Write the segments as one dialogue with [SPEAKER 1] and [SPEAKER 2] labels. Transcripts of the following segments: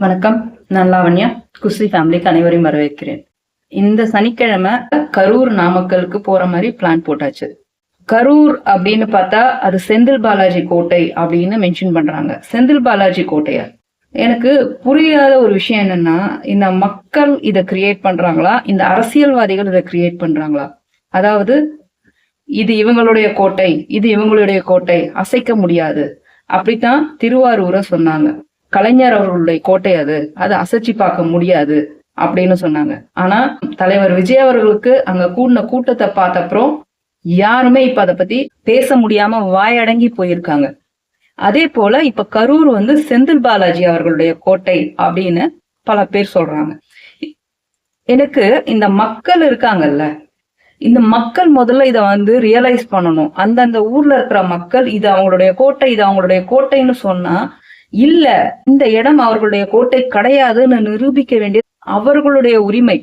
[SPEAKER 1] வணக்கம். நான் லாவண்யா. குஸ்தி ஃபேமிலிக்கு அனைவரையும் வரவேற்கிறேன். இந்த சனிக்கிழமை கரூர் நாமக்கலுக்கு போற மாதிரி பிளான் போட்டாச்சு. கரூர் அப்படின்னு பார்த்தா அது செந்தில் பாலாஜி கோட்டை அப்படின்னு மென்ஷன் பண்றாங்க. செந்தில் பாலாஜி கோட்டையா? எனக்கு புரியாத ஒரு விஷயம் என்னன்னா, இந்த மக்கள் இதை கிரியேட் பண்றாங்களா, இந்த அரசியல்வாதிகள் இதை கிரியேட் பண்றாங்களா? அதாவது இது இவங்களுடைய கோட்டை, இது இவங்களுடைய கோட்டை, அசைக்க முடியாது அப்படித்தான் திருவாரூரை சொன்னாங்க. கலைஞர் அவர்களுடைய கோட்டை அது அசைச்சு பார்க்க முடியாது அப்படின்னு சொன்னாங்க. ஆனா தலைவர் விஜய் அவர்களுக்கு அங்க கூடின கூட்டத்தை பார்த்தப்புறம் யாருமே இப்ப அதை பத்தி பேச முடியாம வாயடங்கி போயிருக்காங்க. அதே போல இப்ப கரூர் செந்தில் பாலாஜி அவர்களுடைய கோட்டை அப்படின்னு பல பேர் சொல்றாங்க. எனக்கு இந்த மக்கள் இருக்காங்கல்ல, இந்த மக்கள் முதல்ல இதை ரியலைஸ் பண்ணணும். அந்தந்த ஊர்ல இருக்கிற மக்கள் இது அவங்களுடைய கோட்டை, இது அவங்களுடைய கோட்டைன்னு சொன்னா, இல்ல இந்த இடம் அவர்களுடைய கோட்டை கிடையாதுன்னு நிரூபிக்க வேண்டியது அவர்களுடைய உரிமை.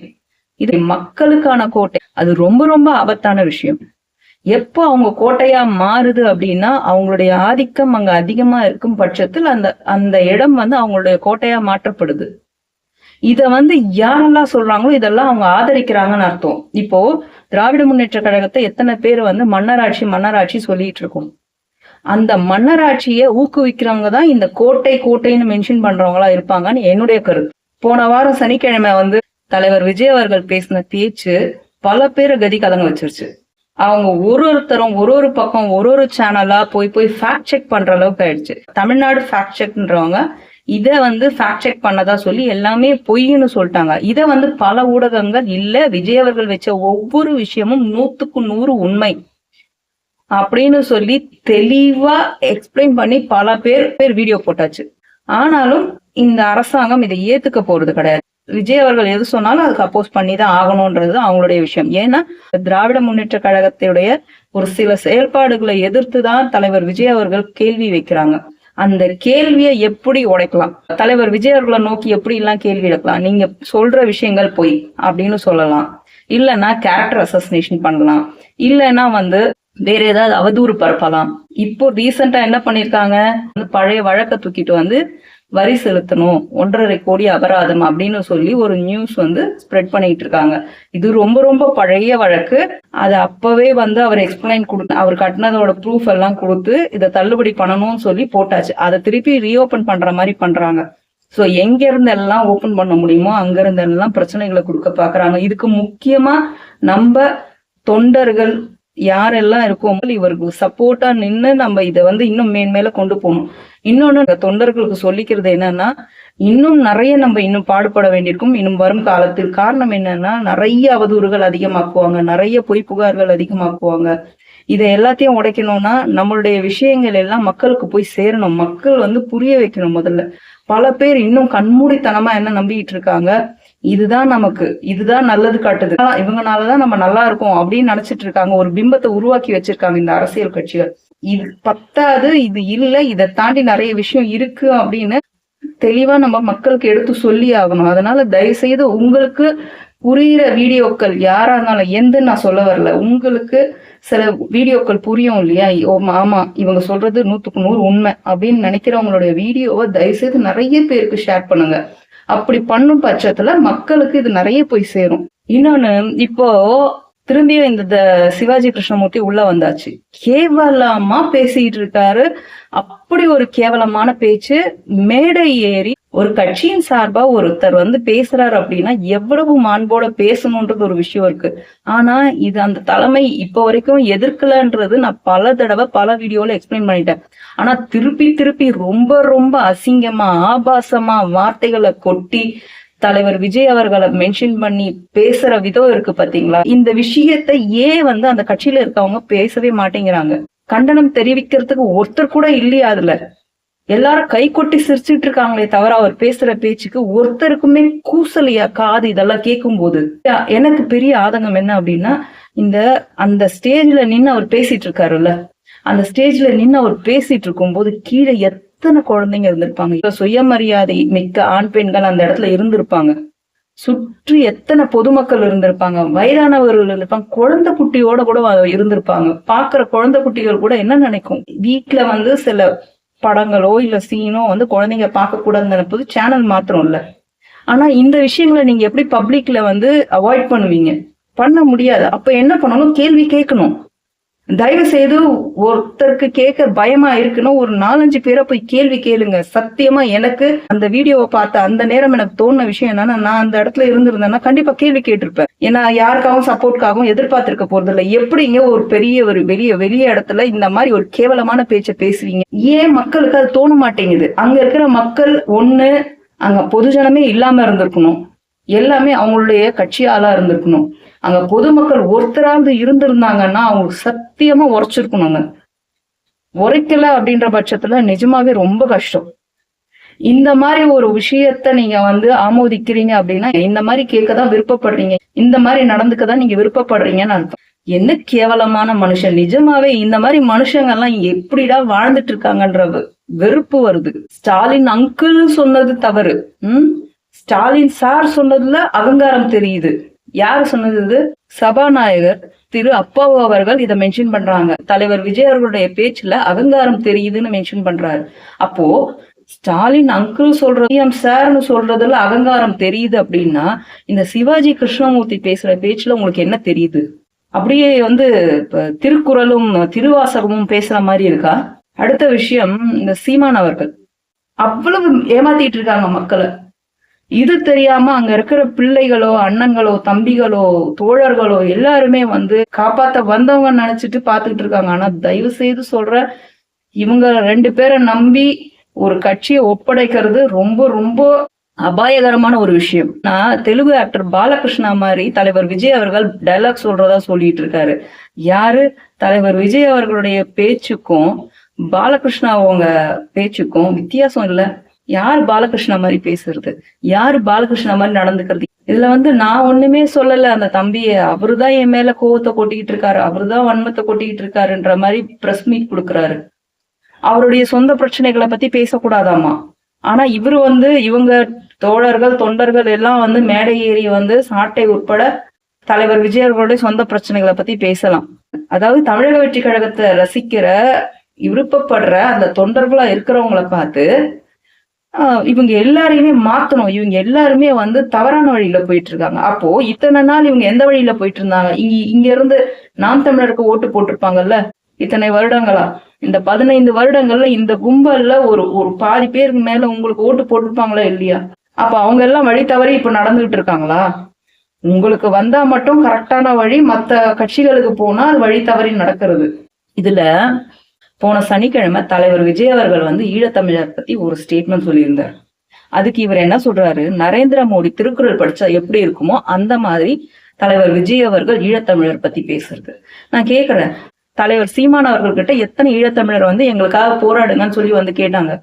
[SPEAKER 1] இது மக்களுக்கான கோட்டை. அது ரொம்ப ரொம்ப ஆபத்தான விஷயம். எப்போ அவங்க கோட்டையா மாறுது அப்படின்னா, அவங்களுடைய ஆதிக்கம் அங்க அதிகமா இருக்கும் பட்சத்தில் அந்த இடம் அவங்களுடைய கோட்டையா மாற்றப்படுது. இத யாரெல்லாம் சொல்றாங்களோ இதெல்லாம் அவங்க ஆதரிக்கிறாங்கன்னு அர்த்தம். இப்போ திராவிட முன்னேற்ற கழகத்தை எத்தனை பேர் மன்னராட்சி சொல்லிட்டு இருக்கோம். அந்த மன்னராட்சியை ஊக்குவிக்கிறவங்க தான் இந்த கோட்டைன்னு மென்ஷன் பண்றவங்களா இருப்பாங்கன்னு என்னுடைய கருத்து. போன வாரம் சனிக்கிழமை தலைவர் விஜய் அவர்கள் பேசின பேச்சு பல பேரை கதி கலங்க வச்சிருச்சு. அவங்க ஒருத்தரும் ஒரு பக்கம் ஒரு சேனலா போய் ஃபேக்ட் செக் பண்ற அளவுக்கு ஆயிடுச்சு. தமிழ்நாடு ஃபேக்ட் செக்ன்றவங்க இதை ஃபேக்ட் செக் பண்ணதா சொல்லி எல்லாமே பொய்ன்னு சொல்லிட்டாங்க. இதை பல ஊடகங்கள் இல்ல, விஜய் அவர்கள் வச்ச ஒவ்வொரு விஷயமும் 100க்கு 100 உண்மை அப்படின்னு சொல்லி தெளிவா எக்ஸ்பிளைன் பண்ணி பல பேர் வீடியோ போட்டாச்சு. ஆனாலும் இந்த அரசாங்கம் இதை ஏத்துக்க போறது கிடையாது. விஜய் அவர்கள் எது சொன்னாலும் அதுக்கு அப்போஸ் பண்ணி தான் ஆகணும்ன்றது அவங்களுடைய விஷயம். ஏன்னா திராவிட முன்னேற்ற கழகத்துடைய ஒரு சில செயல்பாடுகளை எதிர்த்து தான் தலைவர் விஜய் அவர்கள் கேள்வி வைக்கிறாங்க. அந்த கேள்வியை எப்படி உடைக்கலாம், தலைவர் விஜய் அவர்களை நோக்கி எப்படி எல்லாம் கேள்வி எடுக்கலாம், நீங்க சொல்ற விஷயங்கள் பொய் அப்படின்னு சொல்லலாம், இல்லைன்னா கேரக்டர் அசசினேஷன் பண்ணலாம், இல்லைன்னா வேற ஏதாவது அவதூறு பரப்பலாம். இப்போ ரீசெண்டா என்ன பண்ணிருக்காங்க, பழைய வழக்க தூக்கிட்டு வரி செலுத்தணும் 1.5 கோடி அபராதம் அப்படின்னு சொல்லி ஒரு நியூஸ் ஸ்ப்ரெட் பண்ணிட்டு இருக்காங்க. இது ரொம்ப ரொம்ப பழைய வழக்கு. அது அப்பவே அவர் எக்ஸ்பிளைன் கொடுத்து அவர் கட்டினதோட ப்ரூஃப் எல்லாம் கொடுத்து இதை தள்ளுபடி பண்ணணும்னு சொல்லி போட்டாச்சு. அதை திருப்பி ரீஓபன் பண்ற மாதிரி பண்றாங்க. சோ எங்க இருந்து எல்லாம் ஓபன் பண்ண முடியுமோ அங்க இருந்து எல்லாம் பிரச்சனைகளை கொடுக்க பாக்குறாங்க. இதுக்கு முக்கியமா நம்ம தொண்டர்கள் யாரெல்லாம் இருக்கோம் இவருக்கு சப்போர்ட்டா நின்று நம்ம இதை இன்னும் மேன்மேல கொண்டு போகணும். இன்னொன்னு தொண்டர்களுக்கு சொல்லிக்கிறது என்னன்னா, இன்னும் நிறைய நம்ம இன்னும் பாடுபட வேண்டியிருக்கும் இன்னும் வரும் காலத்தில். காரணம் என்னன்னா, நிறைய அவதூறுகள் அதிகமாக்குவாங்க, நிறைய பொய் புகார்கள் அதிகமாக்குவாங்க. இதை எல்லாத்தையும் உடைக்கணும்னா நம்மளுடைய விஷயங்கள் எல்லாம் மக்களுக்கு போய் சேரணும். மக்கள் புரிய வைக்கணும். முதல்ல பல பேர் இன்னும் கண்மூடித்தனமா என்ன நம்பிக்கிட்டு இருக்காங்க, இதுதான் நல்லது காட்டுது, இவங்கனாலதான் நம்ம நல்லா இருக்கோம் அப்படின்னு நினைச்சிட்டு இருக்காங்க. ஒரு பிம்பத்தை உருவாக்கி வச்சிருக்காங்க இந்த அரசியல் கட்சிகள். இது பத்தாது, இது இல்ல, இதை தாண்டி நிறைய விஷயம் இருக்கு அப்படின்னு தெளிவா நம்ம மக்களுக்கு எடுத்து சொல்லி ஆகணும். அதனால தயவு செய்து உங்களுக்கு புரியுற வீடியோக்கள் யாரா இருந்தாலும், எந்த நான் சொல்ல வரல, உங்களுக்கு சில வீடியோக்கள் புரியும் இல்லையா, ஆமா இவங்க சொல்றது 100க்கு 100 உண்மை அப்படின்னு நினைக்கிறவங்களுடைய வீடியோவை தயவு செய்து நிறைய பேருக்கு ஷேர் பண்ணுங்க. அப்படி பண்ணும் பட்சத்துல மக்களுக்கு இது நிறைய போய் சேரும். இன்னொன்னு, இப்போ திரும்பியும் இந்த சிவாஜி கிருஷ்ணமூர்த்தி உள்ள வந்தாச்சு. கேவலமா பேசிட்டு இருக்காரு. அப்படி ஒரு கேவலமான பேச்சு. மேடை ஏறி ஒரு கட்சியின் சார்பா ஒருத்தர் பேசுறாரு அப்படின்னா எவ்வளவு மாண்போட பேசணும்ன்றது ஒரு விஷயம் இருக்கு. ஆனா இது அந்த தலைமை இப்ப வரைக்கும் எதிர்க்கலன்றது நான் பல தடவை பல வீடியோல எக்ஸ்பிளைன் பண்ணிட்டேன். ஆனா திருப்பி ரொம்ப ரொம்ப அசிங்கமா ஆபாசமா வார்த்தைகளை கொட்டி தலைவர் விஜய் அவர்களை மென்ஷன் பண்ணி பேசுற விதம் இருக்கு பாத்தீங்களா. இந்த விஷயத்தை ஏன் அந்த கட்சியில இருக்கவங்க பேசவே மாட்டேங்கிறாங்க? கண்டனம் தெரிவிக்கிறதுக்கு ஒருத்தர் கூட இல்லையா? அதுல எல்லாரும் கை கொட்டி சிரிச்சுட்டு இருக்காங்களே தவிர அவர் பேசுற பேச்சுக்கு ஒருத்தருக்குமே கூசலையா காது இதெல்லாம் கேட்கும் போது. எனக்கு பெரிய ஆதங்கம் என்ன அப்படின்னா, அந்த ஸ்டேஜ்ல நின்று அவர் பேசிட்டு இருக்காருல்ல, அந்த ஸ்டேஜ்ல நின்று அவர் பேசிட்டு இருக்கும் போது கீழே எத்தனை குழந்தைங்க இருந்திருப்பாங்க, சுயமரியாதை மிக்க ஆண் பெண்கள் அந்த இடத்துல இருந்திருப்பாங்க, சுற்றி எத்தனை பொதுமக்கள் இருந்திருப்பாங்க, வயதானவர்கள் இருந்திருப்பாங்க, குழந்தை குட்டியோட கூட இருந்திருப்பாங்க. பாக்குற குழந்தை குட்டிகள் கூட என்ன நினைக்கும், வீட்டுல சில படங்களோ இல்ல சீனோ வந்து குழந்தைங்க பார்க்க கூடாதுன்னு நினைப்பது சேனல் மாத்திரம் இல்ல. ஆனா இந்த விஷயங்களை நீங்க எப்படி பப்ளிக்ல வந்து அவாய்ட் பண்ணுவீங்க? பண்ண முடியாது. அப்ப என்ன பண்ணணும்? கேள்வி கேட்கணும். தயவு செய்து ஒருத்தருக்கு கேட்க பயமா இருக்குன்னா ஒரு 4-5 பேரை போய் கேள்வி கேளுங்க. சத்தியமா எனக்கு அந்த வீடியோவை பார்த்த அந்த நேரம் எனக்கு தோணுன விஷயம் என்னன்னா, நான் அந்த இடத்துல இருந்திருந்தேன்னா கண்டிப்பா கேள்வி கேட்டிருப்பேன். ஏன்னா யாருக்காகவும் சப்போர்ட்காகவும் எதிர்பார்த்திருக்க போறது இல்லை. எப்படிங்க ஒரு பெரிய ஒரு வெளிய இடத்துல இந்த மாதிரி ஒரு கேவலமான பேச்சை பேசுவீங்க? ஏன் மக்களுக்கு அது தோண மாட்டேங்குது? அங்க இருக்கிற மக்கள் ஒண்ணு அங்க பொதுஜனமே இல்லாம இருந்திருக்கணும். எல்லாமே அவங்களுடைய கட்சி ஆளா இருந்திருக்கணும். அங்க பொதுமக்கள் ஒருத்தராவது இருந்திருந்தாங்கன்னா அவங்களுக்கு சத்தியமா உரைச்சிருக்கணுங்க. உரைக்கல அப்படின்ற பட்சத்துல நிஜமாவே ரொம்ப கஷ்டம். இந்த மாதிரி ஒரு விஷயத்த நீங்க வந்து ஆமோதிக்கிறீங்க அப்படின்னா இந்த மாதிரி கேட்கதான் விருப்பப்படுறீங்க, இந்த மாதிரி நடந்துக்கதான் நீங்க விருப்பப்படுறீங்கன்னு அர்த்தம். என்ன கேவலமான மனுஷன்! நிஜமாவே இந்த மாதிரி மனுஷங்க எல்லாம் எப்படிடா வாழ்ந்துட்டு இருக்காங்கன்ற வெறுப்பு வருது. ஸ்டாலின் அங்கிள் சொன்னது தவறு. ஸ்டாலின் சார் சொன்னதுல அகங்காரம் தெரியுது. யாரு சொன்னது? இது சபாநாயகர் திரு அப்பாவு அவர்கள் இதை மென்ஷன் பண்றாங்க. தலைவர் விஜய் அவர்களுடைய பேச்சுல அகங்காரம் தெரியுதுன்னு மென்ஷன் பண்றாரு. அப்போ ஸ்டாலின் அங்கிள் சொல்றது சார்னு சொல்றதுல அகங்காரம் தெரியுது அப்படின்னா இந்த சிவாஜி கிருஷ்ணமூர்த்தி பேசுற பேச்சுல உங்களுக்கு என்ன தெரியுது? அப்படியே வந்து திருக்குறளும் திருவாசகமும் பேசுற மாதிரி இருக்கா? அடுத்த விஷயம், இந்த சீமான் அவர்கள் அவ்வளவு ஏமாத்திட்டு இருக்காங்க மக்களை. இது தெரியாம அங்க இருக்கிற பிள்ளைகளோ அண்ணன்களோ தம்பிகளோ தோழர்களோ எல்லாருமே வந்து காப்பாத்த வந்தவங்க நினைச்சிட்டு பாத்துக்கிட்டு இருக்காங்க. ஆனா தயவு செய்து சொல்ற, இவங்க 2 பேரை நம்பி ஒரு கட்சியை ஒப்படைக்கிறது ரொம்ப ரொம்ப அபாயகரமான ஒரு விஷயம். நான் தெலுங்கு ஆக்டர் பாலகிருஷ்ணா மாதிரி தலைவர் விஜய் அவர்கள் டைலாக் சொல்றதா சொல்லிட்டு இருக்காரு. யாரு? தலைவர் விஜய் அவர்களுடைய பேச்சுக்கும் பாலகிருஷ்ணா அவங்க பேச்சுக்கும் வித்தியாசம் இல்ல. யார் பாலகிருஷ்ணா மாதிரி பேசுறது? யாரு பாலகிருஷ்ணா மாதிரி நடந்துக்கிறது? இதுல வந்து நான் ஒண்ணுமே சொல்லல. அந்த தம்பிய அவருதான் என் மேல கோவத்தை கொட்டிக்கிட்டு இருக்காரு, அவருதான் வன்மத்தை கொட்டிக்கிட்டு இருக்காருன்ற மாதிரி பிரஸ் மீட் கொடுக்குறாரு. அவருடைய சொந்த பிரச்சனைகளை பத்தி பேசக்கூடாதாமா. ஆனா இவரு வந்து இவங்க தோழர்கள் தொண்டர்கள் எல்லாம் வந்து மேடை ஏறி வந்து சாட்டை உட்பட தலைவர் விஜய் அவர்களுடைய சொந்த பிரச்சனைகளை பத்தி பேசலாம். அதாவது தமிழக வெற்றி கழகத்தை ரசிக்கிற விருப்பப்படுற அந்த தொண்டர்களா இருக்கிறவங்களை பார்த்து இவங்க எல்லாரையுமே மாத்தணும், இவங்க எல்லாருமே வந்து தவறான வழியில போயிட்டு இருக்காங்க. அப்போ இத்தனை நாள் இவங்க எந்த வழியில போயிட்டு இருந்தாங்க? இங்க இருந்து நாம் தமிழருக்கு ஓட்டு போட்டிருப்பாங்கல்ல இத்தனை வருடங்களா. இந்த 15 வருடங்கள்ல இந்த கும்பல்ல ஒரு பாதி பேருக்கு மேல உங்களுக்கு ஓட்டு போட்டிருப்பாங்களா இல்லையா? அப்ப அவங்க எல்லாம் வழி தவறி இப்ப நடந்துகிட்டு இருக்காங்களா? உங்களுக்கு வந்தா மட்டும் கரெக்டான வழி, மத்த கட்சிகளுக்கு போனா வழி தவறி நடக்கிறது. இதுல போன சனிக்கிழமை தலைவர் விஜய் அவர்கள் வந்து ஈழத்தமிழர் பத்தி ஒரு ஸ்டேட்மெண்ட் சொல்லியிருந்தார். அதுக்கு இவர் என்ன சொல்றாரு? நரேந்திர மோடி திருக்குறள் படிச்சா எப்படி இருக்குமோ அந்த மாதிரி தலைவர் விஜய் அவர்கள் ஈழத்தமிழர் பத்தி பேசுறது. நான் கேக்குறேன், தலைவர் சீமான் அவர்கள்கிட்ட எத்தனை ஈழத்தமிழர் வந்து எங்களுக்காக போராடுங்கன்னு சொல்லி வந்து கேட்டாங்க?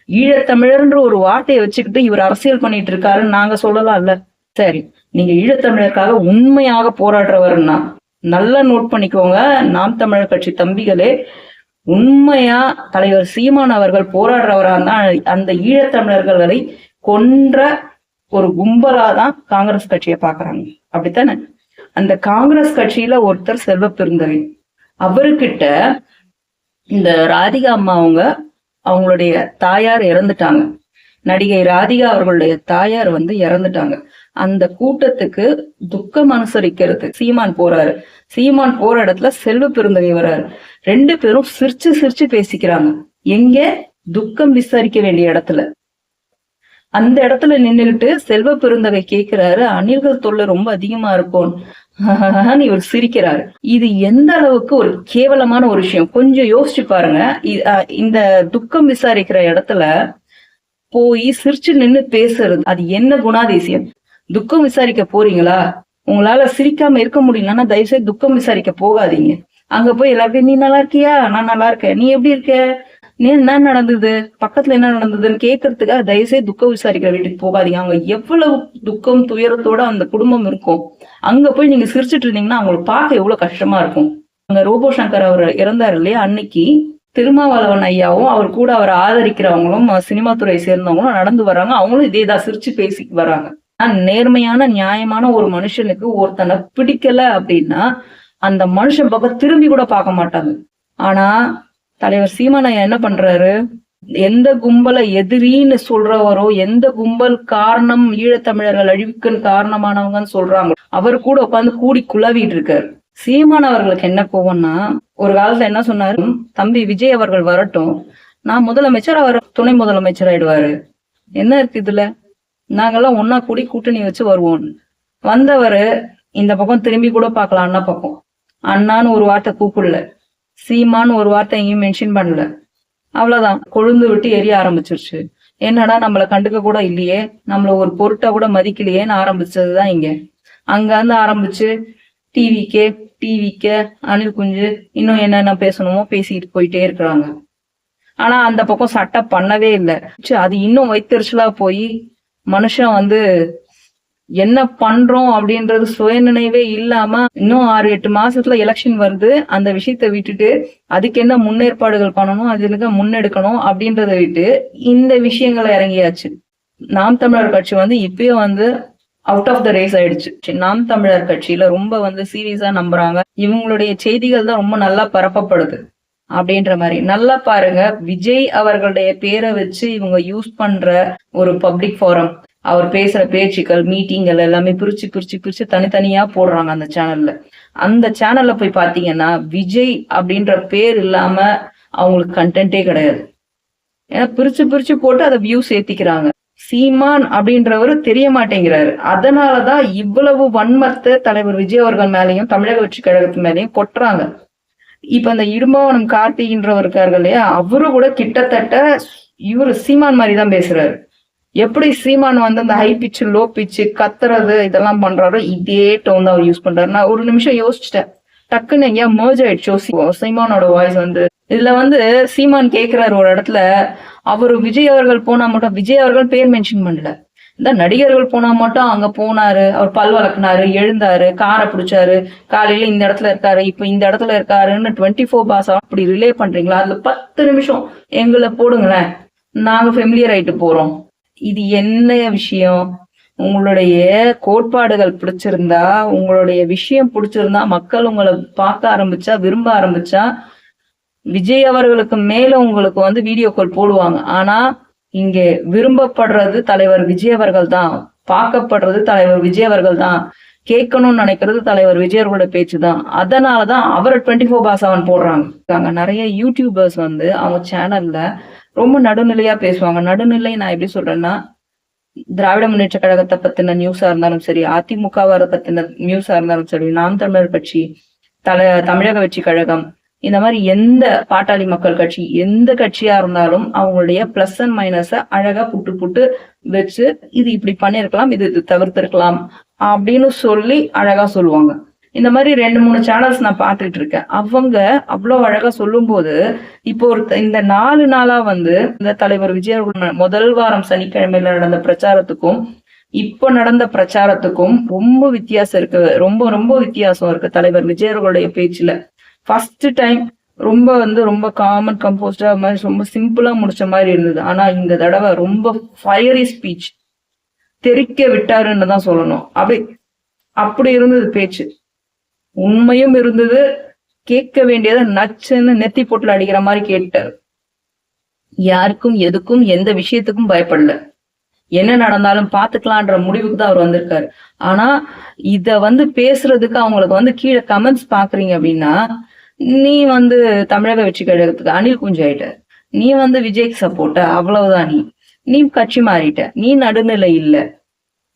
[SPEAKER 1] ஈழத்தமிழர்ன்ற ஒரு வார்த்தையை வச்சுக்கிட்டு இவர் அரசியல் பண்ணிட்டு இருக்காருன்னு நாங்க சொல்லலாம் இல்ல? சரி, நீங்க ஈழத்தமிழருக்காக உண்மையாக போராடுறவர்னா நல்லா நோட் பண்ணிக்கோங்க. நாம் தமிழர் கட்சி தம்பிகளே, உண்மையா தலைவர் சீமான் அவர்கள் போராடுறவரா தான் அந்த ஈழத்தமிழர்களை கொன்ற ஒரு கும்பலாதான் காங்கிரஸ் கட்சியை பாக்குறாங்க. அப்படித்தானே? அந்த காங்கிரஸ் கட்சியில ஒருத்தர் செல்வ பெருந்தகை. அவர்கிட்ட இந்த ராதிகா அம்மா அவங்களுடைய தாயார் இறந்துட்டாங்க. நடிகை ராதிகா அவர்களுடைய தாயார் வந்து இறந்துட்டாங்க. அந்த கூட்டத்துக்கு துக்கம் அனுசரிக்கிறது சீமான் போறாரு. சீமான் போற இடத்துல செல்வ பெருந்தகை வர்றாரு. 2 பேரும் சிரிச்சு சிரிச்சு பேசிக்கிறாங்க. எங்க? துக்கம் விசாரிக்க வேண்டிய இடத்துல. அந்த இடத்துல நின்றுகிட்டு செல்வ பெருந்தகை கேட்கிறாரு, அணில்கள் தொல்லை ரொம்ப அதிகமா இருக்கும். இவர் சிரிக்கிறாரு. இது எந்த அளவுக்கு ஒரு கேவலமான ஒரு விஷயம் கொஞ்சம் யோசிச்சு பாருங்க. இந்த துக்கம் விசாரிக்கிற இடத்துல போய் சிரிச்சு நின்னு பேசுறது அது என்ன குணாதிசயம்? துக்கம் விசாரிக்க போறீங்களா? உங்களால சிரிக்காம இருக்க முடியலன்னா தயவுசெய்து துக்கம் விசாரிக்க போகாதீங்க. அங்க போய் எல்லாருக்கும் நீ நல்லா இருக்கியா, நான் நல்லா இருக்கேன், நீ எப்படி இருக்க, நீ என்ன நடந்தது, பக்கத்துல என்ன நடந்ததுன்னு கேட்கறதுக்காக தயவுசெய்து துக்கம் விசாரிக்கிற வீட்டுக்கு போகாதீங்க. அவங்க எவ்வளவு துக்கம் துயரத்தோட அந்த குடும்பம் இருக்கும். அங்க போய் நீங்க சிரிச்சுட்டு இருந்தீங்கன்னா அவங்களுக்கு பார்க்க எவ்வளவு கஷ்டமா இருக்கும். அங்க ரோபோ சங்கர் அவர் இறந்தாரு இல்லையா, அன்னைக்கு திருமாவளவன் ஐயாவும் அவர் கூட அவரை ஆதரிக்கிறவங்களும் சினிமா துறையை சேர்ந்தவங்களும் நடந்து வர்றாங்க. அவங்களும் இதேதான் சிரிச்சு பேசி வர்றாங்க. நேர்மையான நியாயமான ஒரு மனுஷனுக்கு ஒருத்தனை பிடிக்கல அப்படின்னா அந்த மனுஷன் பக்கம் திரும்பி கூட பார்க்க மாட்டாங்க. ஆனா தலைவர் சீமானையா என்ன பண்றாரு, எந்த கும்பலை எதிரின்னு சொல்றவரோ, எந்த கும்பல் காரணம் ஈழத்தமிழர்கள் அழிவுக்கு காரணமானவங்கன்னு சொல்றாங்க, அவர் கூட உட்காந்து கூடி குழாவிட்டு இருக்காரு. சீமான் அவர்களுக்கு என்ன கோவம்னா, ஒரு காலத்துல என்ன சொன்னாரு, தம்பி விஜய் அவர்கள் வரட்டும், நான் முதலமைச்சர், அவர் துணை முதலமைச்சர் ஆயிடுவாரு, என்ன இருக்கு இதுல, நாங்கெல்லாம் ஒன்னா கூடி கூட்டணி வச்சு வருவோம். வந்தவரு இந்த பக்கம் திரும்பி கூட பார்க்கலாம், அண்ணா பக்கம் அண்ணான்னு ஒரு வார்த்தை கூப்பிடல, சீமான்னு ஒரு வார்த்தை எங்கேயும் மென்ஷன் பண்ணல. அவ்வளவுதான், கொழுந்து விட்டு எரிய ஆரம்பிச்சிருச்சு. என்னடா நம்மள கண்டுக்க கூட இல்லையே, நம்மள ஒரு பொருட்டா கூட மதிக்கலையேன்னு ஆரம்பிச்சதுதான் இங்க. அங்க இருந்து ஆரம்பிச்சு டிவிக்கே அணில் குஞ்சு இன்னும் என்னென்ன பேசணுமோ பேசிட்டு போயிட்டே இருக்கிறாங்க. ஆனா அந்த பக்கம் சட்டை பண்ணவே இல்லை. அது இன்னும் வைத்தறிச்சலா போய் மனுஷன் வந்து என்ன பண்றோம் அப்படின்றது சுயநினைவே இல்லாம, இன்னும் 6-8 மாசத்துல எலெக்ஷன் வருது, அந்த விஷயத்த விட்டுட்டு அதுக்கு என்ன முன்னேற்பாடுகள் பண்ணணும், அதுக்கு முன்னெடுக்கணும் அப்படின்றத விட்டு இந்த விஷயங்களை இறங்கியாச்சு. நாம் தமிழர் கட்சி வந்து இப்பயே வந்து அவுட் ஆஃப் த ரேஸ் ஆயிடுச்சு. நாம் தமிழர் கட்சியில ரொம்ப வந்து சீரியஸா நம்புறாங்க, இவங்களுடைய செய்திகள் தான் ரொம்ப நல்லா பரப்பப்படுது அப்படின்ற மாதிரி. நல்லா பாருங்க, விஜய் அவர்களுடைய பேரை வச்சு இவங்க யூஸ் பண்ற ஒரு பப்ளிக் ஃபாரம், அவர் பேசுற பேச்சுக்கள், மீட்டிங்கள் எல்லாமே பிரிச்சு தனித்தனியா போடுறாங்க அந்த சேனல்ல. அந்த சேனல்ல போய் பாத்தீங்கன்னா விஜய் அப்படின்ற பேர் இல்லாம அவங்களுக்கு கண்டென்ட்டே கிடையாது. ஏன்னா பிரிச்சு போட்டு அதை வியூஸ் ஏத்திக்கிறாங்க. சீமான் அப்படின்றவரு தெரிய மாட்டேங்கிறாரு. அதனாலதான் இவ்வளவு வன்மத்தை தலைவர் விஜய் அவர்கள் மேலையும் தமிழக வெற்றி கழகத்து மேலையும் கொட்டுறாங்க. இப்ப அந்த இடும்பாவனம் கார்த்திகின்றவர் இருக்காரு இல்லையா, அவரு கூட கிட்டத்தட்ட இவரு சீமான் மாதிரிதான் பேசுறாரு. எப்படி சீமான் வந்து அந்த ஹை பிச்சு லோ பிச்சு கத்துறது இதெல்லாம் பண்றாரோ இதே டோன் தான் அவர் யூஸ் பண்றாரு. நான் ஒரு நிமிஷம் யோசிச்சிட்டேன், டக்குன்னு எங்கேயா மர்ஜ் ஆயிடுச்சு சீமானோட வாய்ஸ் வந்து. இதுல வந்து சீமான் கேக்குறாரு ஒரு இடத்துல, அவரு விஜய் அவர்கள் போனா மட்டும், விஜய் அவர்கள் பேர் மென்ஷன் பண்ணல, இந்த நடிகர்கள் போனா மட்டும் அங்க போனாரு, அவர் பல் வளர்க்கினாரு, எழுந்தாரு, காரை பிடிச்சாரு, காலையில இந்த இடத்துல இருக்காரு, இப்ப இந்த இடத்துல இருக்காருன்னு 24 பாஸ் அப்படி ரிலே பண்றீங்களா, அதுல 10 நிமிஷம் எங்களை போடுங்களேன், நாங்க ஃபெமிலியர் ஆயிட்டு போறோம். இது என்ன விஷயம்? உங்களுடைய கோட்பாடுகள் பிடிச்சிருந்தா, உங்களுடைய விஷயம் பிடிச்சிருந்தா, மக்கள் உங்களை பார்க்க ஆரம்பிச்சா, விரும்ப ஆரம்பிச்சா, விஜய் அவர்களுக்கு மேல உங்களுக்கு வந்து வீடியோ கால் போடுவாங்க. ஆனா இங்க விரும்பப்படுறது தலைவர் விஜய் அவர்கள் தான், பார்க்கப்படுறது தலைவர் விஜய் அவர்கள் தான், கேட்கணும்னு நினைக்கிறது தலைவர் விஜய் அவர்களோட பேச்சு தான். அதனாலதான் அவரை 24/7 போடுறாங்க. நிறைய யூடியூபர்ஸ் வந்து அவங்க சேனல்ல ரொம்ப நடுநிலையா பேசுவாங்க. நடுநிலை நான் எப்படி சொல்றேன்னா, திராவிட முன்னேற்ற கழகத்தை பத்தின நியூஸா இருந்தாலும் சரி, அதிமுகவை பத்தின நியூஸா இருந்தாலும் சரி, நாம் தமிழர் கட்சி, தமிழக வெற்றி கழகம், இந்த மாதிரி எந்த பாட்டாளி மக்கள் கட்சி, எந்த கட்சியா இருந்தாலும் அவங்களுடைய பிளஸ் அண்ட் மைனஸ அழகா புட்டு வச்சு, இது இப்படி பண்ணிருக்கலாம், இது தவிர்த்திருக்கலாம் அப்படின்னு சொல்லி அழகா சொல்லுவாங்க. இந்த மாதிரி 2-3 சேனல்ஸ் நான் பார்த்துட்டு இருக்கேன். அவங்க அவ்வளவு அழகா சொல்லும் போது, இப்போ இந்த 4 நாளா வந்து இந்த தலைவர் விஜய் அவர்கள் முதல் வாரம் சனிக்கிழமையில நடந்த பிரச்சாரத்துக்கும் இப்ப நடந்த பிரச்சாரத்துக்கும் ரொம்ப வித்தியாசம் இருக்கு. ரொம்ப வித்தியாசம் இருக்கு தலைவர் விஜய் அவர்களுடைய பேச்சுல. ஃபர்ஸ்ட் டைம் ரொம்ப காமன் கம்போஸ்டா மாதிரி ரொம்ப சிம்பிளா முடிச்ச மாதிரி இருந்தது. ஆனா இந்த தடவை ரொம்ப ஃபயரி ஸ்பீச், தெரிக்க விட்டாருன்னு தான் சொல்லணும். அப்படி இருந்தது பேச்சு. உண்மையும் இருந்தது, கேட்க வேண்டியதை நச்சுன்னு நெத்தி போட்டுல அடிக்கிற மாதிரி கேட்டாரு. யாருக்கும் எதுக்கும் எந்த விஷயத்துக்கும் பயப்படல, என்ன நடந்தாலும் பாத்துக்கலான்ற முடிவுக்கு தான் அவர் வந்திருக்காரு. ஆனா இத வந்து பேசுறதுக்கு அவங்களுக்கு வந்து கீழே கமெண்ட்ஸ் பாக்குறீங்க அப்படின்னா, நீ வந்து தமிழக வெற்றி கழகத்துக்கு அணில் குஞ்சு ஆயிட்ட, நீ வந்து விஜய்க்கு சப்போர்ட்ட, அவ்வளவுதான், நீ கட்சி மாறிட்ட, நீ நடுநிலை இல்ல,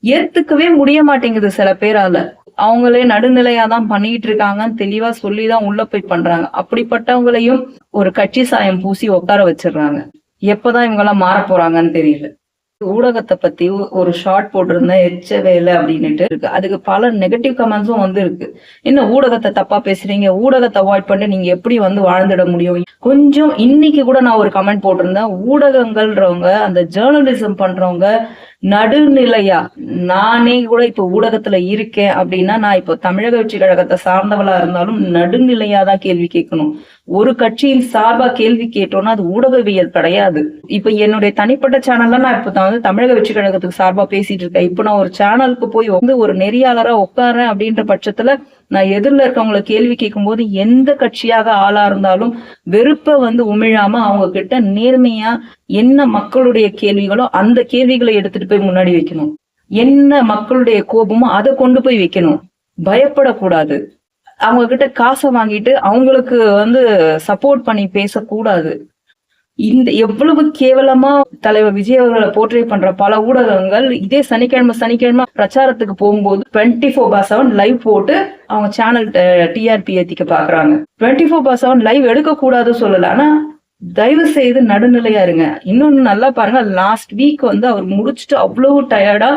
[SPEAKER 1] ஏத்துக்கவே முடிய மாட்டேங்குது சில பேரால. அவங்களே நடுநிலையாதான் பண்ணிட்டு இருக்காங்கன்னு தெளிவா சொல்லிதான் உள்ள போய் பண்றாங்க. அப்படிப்பட்டவங்களையும் ஒரு கட்சி சாயம் பூசி உட்கார வச்சிடுறாங்க. எப்பதான் இவங்க எல்லாம் மாற போறாங்கன்னு தெரியல. ஊடகத்தை பத்தி ஒரு ஷார்ட் போட்டிருந்தேன், எச்ச வேலை அப்படின்னுட்டு இருக்கு. அதுக்கு பல நெகட்டிவ் கமெண்ட்ஸும் வந்து இருக்கு. என்ன ஊடகத்தை தப்பா பேசுறீங்க, ஊடகத்தை அவாய்ட் பண்ணி நீங்க எப்படி வந்து வாழ்ந்துட முடியும்? கொஞ்சம் இன்னைக்கு கூட நான் ஒரு கமெண்ட் போட்டிருந்தேன், ஊடகங்கள்ன்றவங்க, அந்த ஜேர்னலிசம் பண்றவங்க நடுநிலையா, நானே கூட இப்ப ஊடகத்துல இருக்கேன் அப்படின்னா, நான் இப்போ தமிழக வெற்றி கழகத்தை சார்ந்தவளா இருந்தாலும் நடுநிலையாதான் கேள்வி கேட்கணும். ஒரு கட்சியின் சார்பா கேள்வி கேட்டோம்னா அது ஊடகவியல் கிடையாது. இப்ப என்னுடைய தனிப்பட்ட சேனல்ல நான் இப்ப வந்து தமிழக வெற்றி கழகத்துக்கு சார்பா பேசிட்டு இருக்கேன். இப்ப நான் ஒரு சேனலுக்கு போய் வந்து ஒரு நெறியாளரா உட்காரேன் அப்படின்ற பட்சத்துல நான் எதிரில் இருக்கவங்களை கேள்வி கேட்கும் போது எந்த கட்சியாக ஆளா இருந்தாலும் வெறுப்ப வந்து உமிழாம அவங்க கிட்ட நேர்மையா என்ன மக்களுடைய கேள்விகளோ அந்த கேள்விகளை எடுத்துட்டு போய் முன்னாடி வைக்கணும். என்ன மக்களுடைய கோபமோ அதை கொண்டு போய் வைக்கணும். பயப்படக்கூடாது. அவங்க கிட்ட காசை வாங்கிட்டு அவங்களுக்கு வந்து சப்போர்ட் பண்ணி பேசக்கூடாது. இந்த எவ்வளவு கேவலமா தலைவர் விஜய் அவர்களை போர்ட்ரே பண்ற பல ஊடகங்கள் இதே சனிக்கிழமை பிரச்சாரத்துக்கு போகும்போது 24/7 லைவ் போட்டு அவங்க சேனல் டிஆர்பி ஏத்திக்க பாக்குறாங்க. 24/7 லைவ் எடுக்க கூடாது சொல்லல, ஆனா தயவு செய்து நடுநிலையா இருங்க. இன்னொன்னு நல்லா பாருங்க, லாஸ்ட் வீக் வந்து அவர் முடிச்சுட்டு அவ்வளவு டயர்டா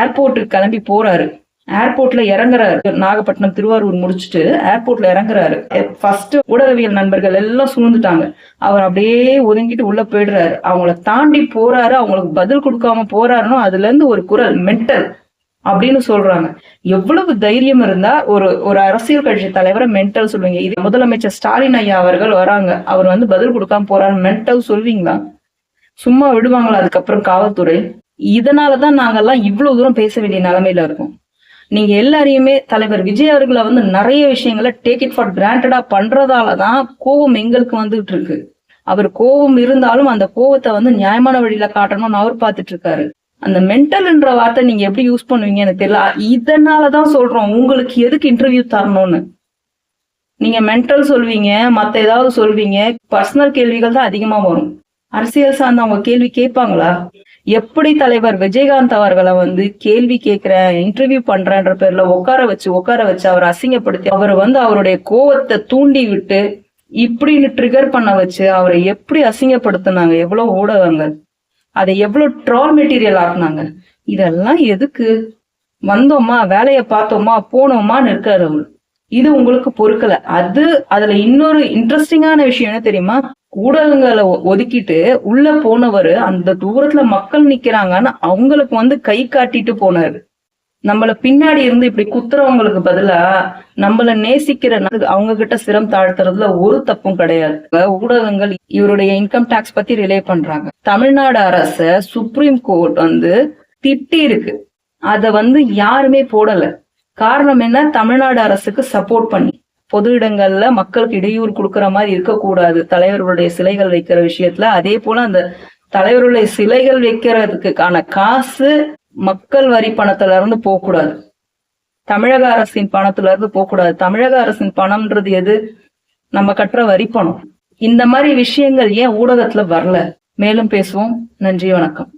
[SPEAKER 1] ஏர்போர்ட்டுக்கு கிளம்பி போறாரு. ஏர்போர்ட்ல இறங்குறாரு. நாகப்பட்டினம் திருவாரூர் முடிச்சுட்டு ஏர்போர்ட்ல இறங்குறாரு. ஃபர்ஸ்ட் ஊடகவியல் நண்பர்கள் எல்லாம் சூழ்ந்துட்டாங்க. அவர் அப்படியே ஒதுங்கிட்டு உள்ள போயிடுறாரு. அவங்கள தாண்டி போறாரு. அவங்களுக்கு பதில் கொடுக்காம போறாருன்னா அதுல இருந்து ஒரு குரல் மென்டல் அப்படின்னு சொல்றாங்க. எவ்வளவு தைரியம் இருந்தா ஒரு அரசியல் கட்சி தலைவரை மென்டல் சொல்லுவீங்க? இது முதலமைச்சர் ஸ்டாலின் ஐயா அவர்கள் வராங்க, அவர் வந்து பதில் கொடுக்காம போறாரு, மென்டல் சொல்வீங்களா? சும்மா விடுவாங்களா அதுக்கப்புறம் காவல்துறை? இதனாலதான் நாங்கெல்லாம் இவ்வளவு தூரம் பேச வேண்டிய நிலைமையில இருக்கோம். நீங்க எல்லாரையுமே தலைவர் விஜய் அவர்களை வந்து நிறைய விஷயங்களை டேக் இட் ஃபார் கிராண்டடா பண்றதாலதான் கோபம் எங்களுக்கு வந்துட்டு இருக்கு. அவர் கோபம் இருந்தாலும் அந்த கோபத்தை வந்து நியாயமான வழியில காட்டணும்னு அவர் பார்த்துட்டு இருக்காரு. அந்த மென்டல்ன்ற வார்த்தை நீங்க எப்படி யூஸ் பண்ணுவீங்க எனக்கு தெரியல. இதனாலதான் சொல்றோம், உங்களுக்கு எதுக்கு இன்டர்வியூ தரணும்னு. நீங்க மென்டல் சொல்வீங்க, மத்த ஏதாவது சொல்வீங்க, பர்சனல் கேள்விகள் தான் அதிகமா வரும். அரசியல் சார்ந்த அவங்க கேள்வி கேட்பாங்களா? எப்படி தலைவர் விஜயகாந்த் அவர்களை வந்து கேள்வி கேட்கிறேன், இன்டர்வியூ பண்றேன்ற பேர்ல உட்கார வச்சு அவரை அசிங்கப்படுத்தி அவரை வந்து அவருடைய கோவத்தை தூண்டி விட்டு இப்படின்னு ட்ரிகர் பண்ண வச்சு அவரை எப்படி அசிங்கப்படுத்தினாங்க எவ்வளவு ஊடகங்கள், அதை எவ்வளவு ட்ரால் மெட்டீரியல் ஆக்குனாங்க. இதெல்லாம் எதுக்கு? வந்தோமா, வேலையை பார்த்தோமா, போனோமான்னு இருக்காரு அவரு. இது உங்களுக்கு பொறுக்கல. அதுல இன்னொரு இன்ட்ரெஸ்டிங்கான விஷயம் என்ன தெரியுமா? ஊடகங்களை ஒதுக்கிட்டு உள்ள போனவர் அந்த தூரத்துல மக்கள் நிக்கிறாங்கன்னு அவங்களுக்கு வந்து கை காட்டிட்டு போனாரு. நம்மள பின்னாடி இருந்து இப்படி குத்துறவங்களுக்கு பதிலா நம்மள நேசிக்கிற அவங்க கிட்ட சிரம் தாழ்த்துறதுல ஒரு தப்பும் கிடையாது. ஊடகங்கள் இவருடைய இன்கம் டாக்ஸ் பத்தி ரிலே பண்றாங்க. தமிழ்நாடு அரச சுப்ரீம் கோர்ட் வந்து திட்டி இருக்கு. அத வந்து யாருமே போடல. காரணம் என்ன? தமிழ்நாடு அரசுக்கு சப்போர்ட் பண்ணி பொது இடங்கள்ல மக்களுக்கு இடையூறு கொடுக்கற மாதிரி இருக்கக்கூடாது தலைவர்களுடைய சிலைகள் வைக்கிற விஷயத்துல. அதே போல அந்த தலைவர்களுடைய சிலைகள் வைக்கிறதுக்கான காசு மக்கள் வரி பணத்துல இருந்து போகக்கூடாது, தமிழக அரசின் பணத்துல இருந்து போகக்கூடாது. தமிழக அரசின் பணம்ன்றது எது? நம்ம கட்டுற வரி பணம். இந்த மாதிரி விஷயங்கள் ஏன் ஊடகத்துல வரல? மேலும் பேசுவோம். நன்றி, வணக்கம்.